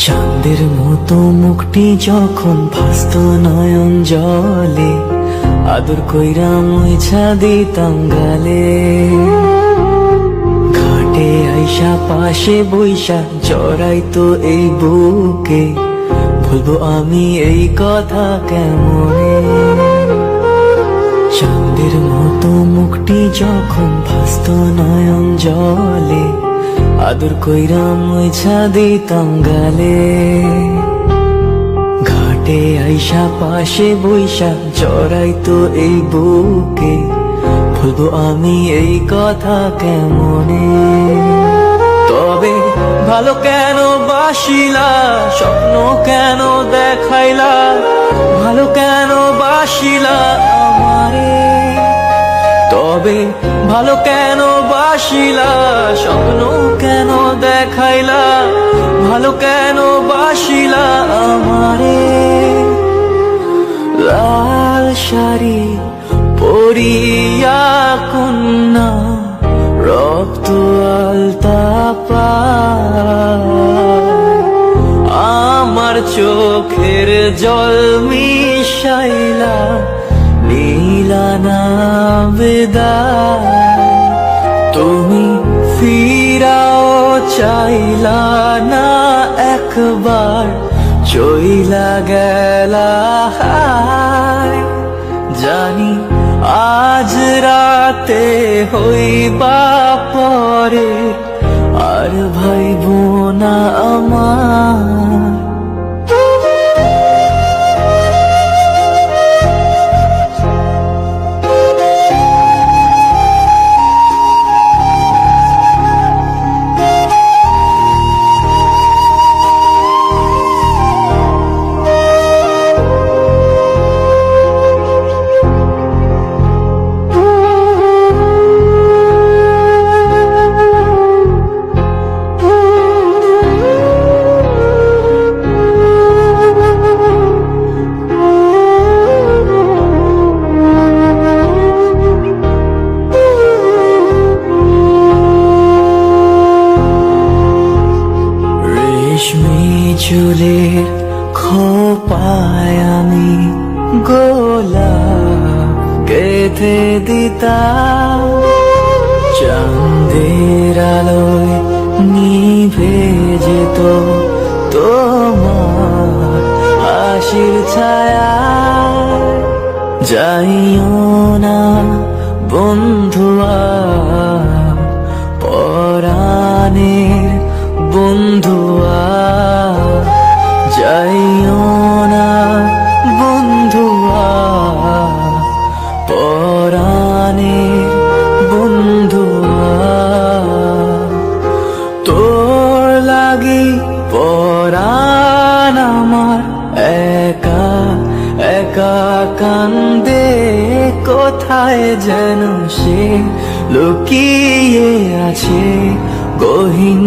চাঁদের মতো মুখটি যখন ভাসত নয়ন জলে, আদর কইরা মুইছা দিতাম গালে। ঘাটে আইসা পাশে বইসা জড়াইতো এই বুকে, বলবো আমি এই কথা কেমনে। চাঁদের মতো মুখটি যখন ভাসত নয়ন জলে, আদর কইরা মুইছা দিতাম গালে। ঘাটে আইসা পাশে বইসা জড়াইতো এই বুকে, বলবো আমি এই কথা কেমনে। তবে ভালো কেন বাসিলা, স্বপ্ন কেন দেখাইলা, ভালো কেন বাসিলা আমারে। তবে ভালো কেন বাসিলা, স্বপ্ন কেন দেখাইলা, ভালো কেন বাসিলা আমারে। লাল শাড়ি পরিয়া কন্যা, রক্ত আলতা পায়, আমার চোখের জল মিশাইলা নীলা না বিদায়। তুমি ফিরাও চাইলা না একবার, চইলা গেলা হায়। জানি আজ রাতে হইবা পরে, আর ভাইব না আমার। চুলের খোপায় আমি গোলাপ গেঁথে দিতাম, চাঁদের আলোয় নিভে যেত তোমার হাসির ছায়া। যাইও না বন্ধুয়া, পরাণের বন্ধুয়া, যাইও না বন্ধুয়া, পরাণের বন্ধুয়া। তোর লাগি পরাণ আমার একা একা কান্দে, কোথায় যেন সে লুকিয়ে আছে গহীন